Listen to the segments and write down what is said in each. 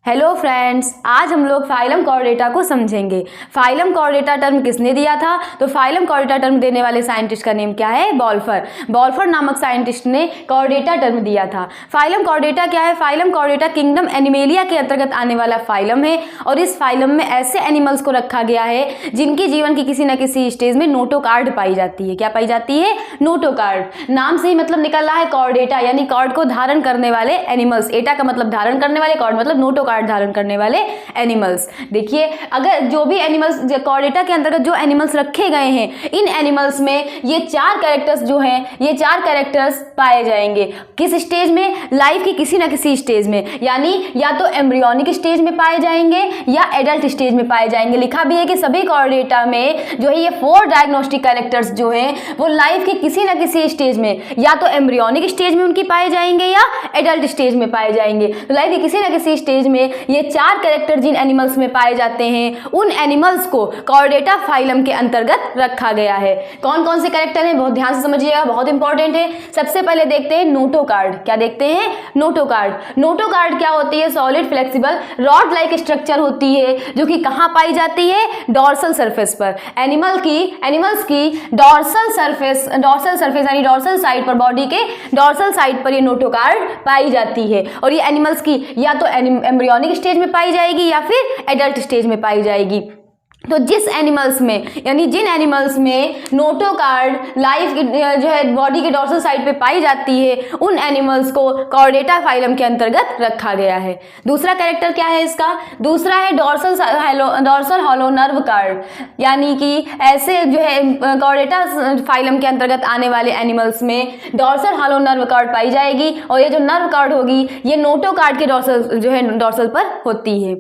Hello friends, आज हम लोग फाइलम कॉर्डेटा को समझेंगे। फाइलम कॉर्डेटा टर्म किसने दिया था? तो फाइलम कॉर्डेटा टर्म देने वाले साइंटिस्ट का नेम क्या है? बॉल्फर। बॉल्फर नामक साइंटिस्ट ने कॉर्डेटा टर्म दिया था। फाइलम कॉर्डेटा क्या है? फाइलम कॉर्डेटा किंगडम एनिमेलिया के अंतर्गत आने वाला फाइलम है और इस फाइलम में ऐसे एनिमल्स को रखा गया है जिनकी जीवन की किसी न किसी स्टेज में नोटोकार्ड पाई जाती है। क्या पाई जाती है? नोटोकार्ड। नाम से ही मतलब निकल रहा है कॉर्डेटा, यानी कॉर्ड को धारण करने वाले एनिमल्स। एटा का मतलब धारण करने वाले, कॉर्ड मतलब नोटोकार्ड धारण करने वाले एनिमल्स। देखिए, अगर जो भी एनिमल्स कॉर्डेटा के अंतर्गत जो एनिमल्स रखे गए हैं, इन एनिमल्स में ये चार कैरेक्टर्स जो हैं, ये चार कैरेक्टर्स पाए जाएंगे। किस स्टेज में? लाइफ की किसी ना किसी स्टेज में, यानी या तो एम्ब्रियोनिक स्टेज में पाए जाएंगे या एडल्ट स्टेज में पाए जाएंगे। लिखा भी है कि सभी कॉर्डेटा में जो है ये 4 डायग्नोस्टिक कैरेक्टर्स जो हैं वो लाइफ के किसी ना किसी स्टेज में या तो एम्ब्रियोनिक स्टेज में उनकी पाए जाएंगे या एडल्ट स्टेज में पाए जाएंगे। तो लाइफ के किसी ना किसी स्टेज में ये चार कैरेक्टर जिन एनिमल्स में पाए जाते हैं, उन एनिमल्स को कॉर्डेटा फाइलम के अंतर्गत रखा गया है। कौन कौन से कैरेक्टर हैं? बहुत ध्यान से समझिएगा, बहुत इंपॉर्टेंट है। सबसे पहले देखते हैं नोटोकार्ड। क्या देखते हैं? नोटोकार्ड। नोटोकार्ड क्या होती है? Solid flexible rod like structure होती है जो कि कहां पाई जाती है? डॉर्सल सरफेस पर। एनिमल्स की डॉर्सल सरफेस यानी डॉर्सल साइड पर, बॉडी के डॉर्सल साइड पर ये नोटोकार्ड पाई जाती है। और ये एनिमल्स की या तो एम्ब्रियोनिक स्टेज में पाई जाएगी या फिर एडल्ट स्टेज में पाई जाएगी। तो जिस एनिमल्स में, यानी जिन एनिमल्स में नोटोकार्ड लाइफ जो है बॉडी के डॉर्सल साइड पे पाई जाती है, उन एनिमल्स को कॉर्डेटा फाइलम के अंतर्गत रखा गया है। दूसरा कैरेक्टर क्या है इसका? दूसरा है डॉर्सल हॉलो नर्व कार्ड, यानी कि ऐसे जो है कॉर्डेटा फाइलम के अंतर्गत आने वाले एनिमल्स में डॉर्सल हॉलो नर्व कार्ड पाई जाएगी और ये जो नर्व कार्ड होगी ये नोटोकार्ड के डॉर्सल पर होती है।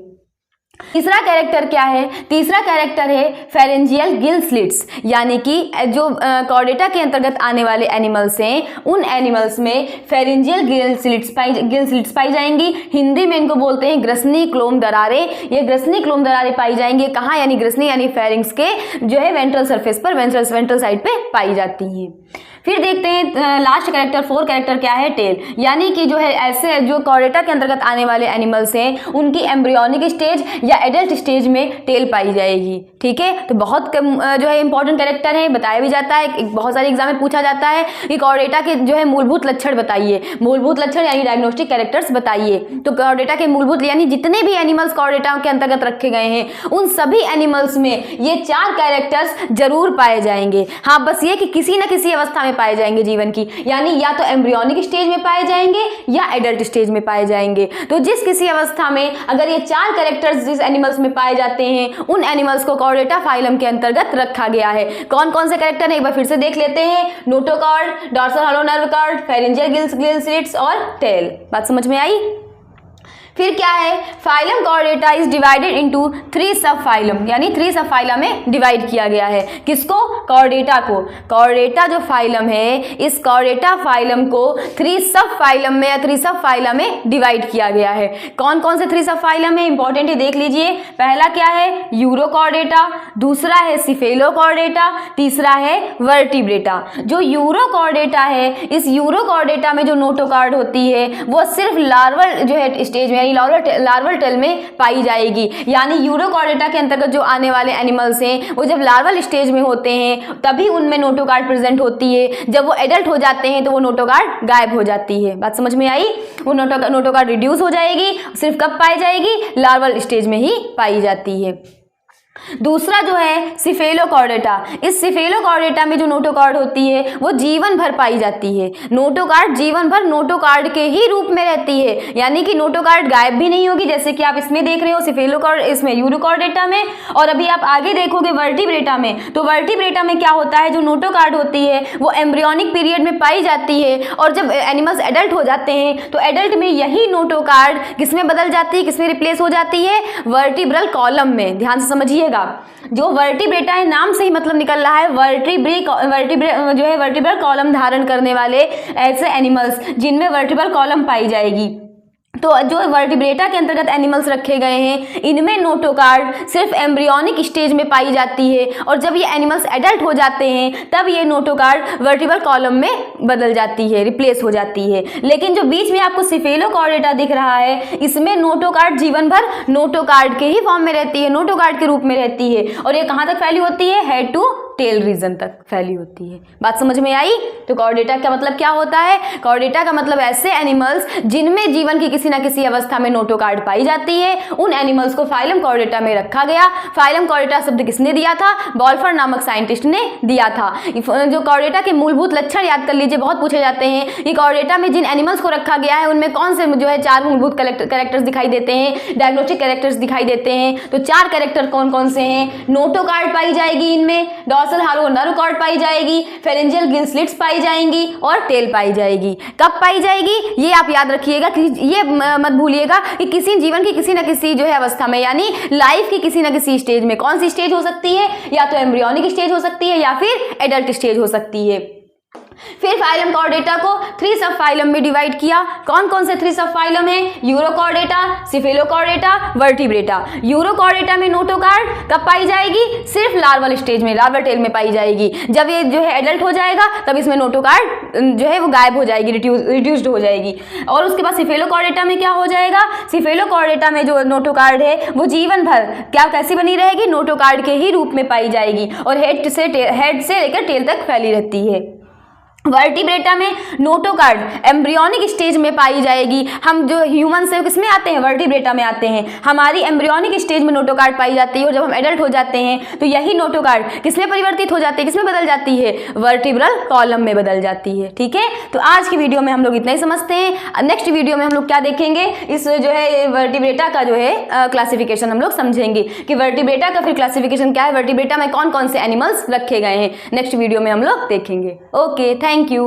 तीसरा कैरेक्टर क्या है? तीसरा कैरेक्टर है फेरेंजियल गिल स्लिट्स, यानी कि जो कॉर्डेटा के अंतर्गत आने वाले एनिमल्स हैं, उन एनिमल्स में फेरेंजियल गिल स्लिट्स पाई जाएंगी। हिंदी में इनको बोलते हैं ग्रसनी क्लोम दरारें। ये ग्रसनी क्लोम दरारें पाई जाएंगी कहाँ? यानी ग्रसनी यानी फेरिंग्स के जो है वेंट्रल सरफेस पर, वेंट्रल साइड पे पाई जाती हैं। फिर देखते हैं लास्ट कैरेक्टर, 4 कैरेक्टर क्या है? टेल, यानी कि जो है ऐसे जो कॉर्डेटा के अंतर्गत आने वाले एनिमल्स हैं उनकी एम्ब्रियोनिक स्टेज या एडल्ट स्टेज में टेल पाई जाएगी। ठीक है, तो बहुत जो है इंपॉर्टेंट कैरेक्टर है, बताया भी जाता है, बहुत सारे एग्जाम में पूछा जाता है कि कॉर्डेटा के जो है मूलभूत लक्षण बताइए। मूलभूत लक्षण यानी डायग्नोस्टिक कैरेक्टर्स बताइए। तो कॉर्डेटा के मूलभूत यानी जितने भी एनिमल्स कॉर्डेटा के अंतर्गत रखे गए हैं, उन सभी एनिमल्स में ये 4 कैरेक्टर्स जरूर पाए जाएंगे। हाँ, बस ये कि किसी न किसी अवस्था में पाए जाएंगे जीवन की, यानी या तो एम्ब्रियोनिक स्टेज में पाए जाएंगे या एडल्ट स्टेज में पाए जाएंगे। तो जिस किसी अवस्था में अगर ये 4 कैरेक्टर्स जिस एनिमल्स में पाए जाते हैं, उन एनिमल्स को कॉर्डेटा फाइलम के अंतर्गत रखा गया है। कौन कौन से कैरेक्टर है एक बार फिर से देख लेते हैं। Notochord, dorsal hollow nerve card, pharyngeal gill slits और टेल। बात समझ में आई? फिर क्या है? Phylum Chordata is divided into 3 सब फाइलम, यानी 3 सब फाइलम में डिवाइड किया गया है। किसको? कॉर्डेटा को। कॉर्डेटा जो फाइलम है, इस कॉर्डेटा फाइलम को 3 सब फाइलम में या 3 सब फाइला में डिवाइड किया गया है। कौन कौन से 3 सब फाइलम है? इंपॉर्टेंट है, देख लीजिए। पहला क्या है? यूरोकॉर्डेटा, दूसरा है सिफेलोकॉर्डेटा, तीसरा है वर्टिब्रेटा। जो यूरोकॉर्डेटा है, इस यूरोकॉर्डेटा में जो नोटोकार्ड होती है वो सिर्फ लार्वल जो है स्टेज में, लार्वल टेल में पाई जाएगी। यानी यूरोकॉर्डेटा के अंतर्गत जो आने वाले एनिमल्स हैं वो जब लार्वल स्टेज में होते हैं तभी उनमें नोटोकार्ड प्रेजेंट होती है। जब वो एडल्ट हो जाते हैं तो वो नोटोकार्ड गायब हो जाती है। बात समझ में आई? वो नोटोकार्ड रिड्यूस हो जाएगी। सिर्फ कब पाई जाएगी? लार्वल स्टेज में ही पाई जाती है। दूसरा जो है सिफेलोकॉर्डेटा, इस सिफेलोकॉर्डेटा में जो नोटोकार्ड होती है वो जीवन भर पाई जाती है। नोटोकार्ड जीवन भर नोटोकार्ड के ही रूप में रहती है, यानी कि नोटोकार्ड गायब भी नहीं होगी, जैसे कि आप इसमें देख रहे हो सिफेलोकॉर्ड, इसमें यूरोकॉर्डेटा में। और अभी आप आगे देखोगे वर्टिब्रेटा में, तो वर्टिब्रेटा में क्या होता है? जो नोटोकार्ड होती है वो एम्ब्रियोनिक पीरियड में पाई जाती है और जब एनिमल्स एडल्ट हो जाते हैं तो एडल्ट में यही नोटोकार्ड किसमें बदल जाती है, किसमें रिप्लेस हो जाती है? वर्टिब्रल कॉलम में। ध्यान से समझिए, जो वर्टिब्रेटा है, नाम से ही मतलब निकल रहा है वर्टिब्रल कॉलम धारण करने वाले ऐसे एनिमल्स जिनमें वर्टिब्रल कॉलम पाई जाएगी। तो जो वर्टिब्रेटा के अंतर्गत एनिमल्स रखे गए हैं, इनमें नोटोकार्ड सिर्फ एम्ब्रियोनिक स्टेज में पाई जाती है, और जब ये एनिमल्स एडल्ट हो जाते हैं तब ये नोटोकार्ड वर्टिब्रल कॉलम में बदल जाती है, रिप्लेस हो जाती है। लेकिन जो बीच में आपको सिफेलोकॉर्डेटा दिख रहा है, इसमें नोटोकार्ड जीवन भर नोटोकार्ड के ही फॉर्म में रहती है, नोटोकार्ड के रूप में रहती है, और ये कहाँ तक फैली होती है? हेड टू टेल रीजन तक फैली होती है। बात समझ में आई? तो कॉर्डेटा का मतलब क्या होता है? कॉर्डेटा का मतलब ऐसे एनिमल्स जिनमें जीवन की किसी न किसी अवस्था में नोटोकार्ड पाई जाती है, उन एनिमल्स को फाइलम कॉर्डेटा में रखा गया। फाइलम कॉर्डेटा शब्द किसने दिया था? बॉल्फर नामक साइंटिस्ट ने दिया था। जो कॉर्डेटा के मूलभूत लक्षण याद कर लीजिए, बहुत पूछे जाते हैं कि कॉर्डेटा में जिन एनिमल्स को रखा गया है उनमें कौन से जो है 4 मूलभूत कैरेक्टर्स दिखाई देते हैं, डायग्नोस्टिक कैरेक्टर्स दिखाई देते हैं। तो 4 कैरेक्टर कौन कौन से हैं? नोटोकार्ड पाई जाएगी इनमें, डॉर्सल हालो नर्व कॉर्ड पाई जाएगी, फेरेंजियल गिल स्लिट्स पाई जाएंगी, और टेल पाई जाएगी। कब पाई जाएगी ये आप याद रखिएगा, कि ये मत भूलिएगा कि किसी जीवन की किसी न किसी जो है अवस्था में, यानी लाइफ की किसी न किसी स्टेज में। कौन सी स्टेज हो सकती है? या तो एम्ब्रियोनिक स्टेज हो सकती है या फिर एडल्ट स्टेज हो सकती है। फिर फाइलम कॉर्डेटा को 3 सब फाइलम में डिवाइड किया। कौन कौन से 3 सब फाइलम है? Urochordata, cephalochordata, vertebrata. यूरोकॉर्डेटा में नोटोकार्ड कब पाई जाएगी? सिर्फ लार्वल स्टेज में, लार्वल टेल में पाई जाएगी। जब ये जो है एडल्ट हो जाएगा तब इसमें नोटोकार्ड जो है वो गायब हो जाएगी, रिड्यूस्ड हो जाएगी। और उसके बाद सिफेलोकॉर्डेटा में क्या हो जाएगा? सिफेलोकॉर्डेटा में जो नोटोकार्ड है वो जीवन भर क्या कैसी बनी रहेगी? नोटोकार्ड के ही रूप में पाई जाएगी, और हेड से लेकर टेल तक फैली रहती है। वर्टिब्रेटा में नोटोकार्ड एम्ब्रियोनिक स्टेज में पाई जाएगी। हम जो ह्यूमन से किसमें आते हैं? वर्टिब्रेटा में आते हैं। हमारी एम्ब्रियोनिक स्टेज में नोटोकार्ड पाई जाती है, और जब हम एडल्ट हो जाते हैं तो यही नोटोकार्ड किसमें परिवर्तित हो जाती है? किसमें बदल जाती है? वर्टिब्रल कॉलम में बदल जाती है। ठीक है, तो आज की वीडियो में हम लोग इतना ही समझते हैं। नेक्स्ट वीडियो में हम लोग क्या देखेंगे? इस जो है वर्टिब्रेटा का जो है क्लासिफिकेशन हम लोग समझेंगे कि वर्टिब्रेटा का फिर क्लासिफिकेशन क्या है, वर्टिब्रेटा में कौन कौन से एनिमल्स रखे गए हैं। नेक्स्ट वीडियो में हम लोग देखेंगे। Okay, thank you.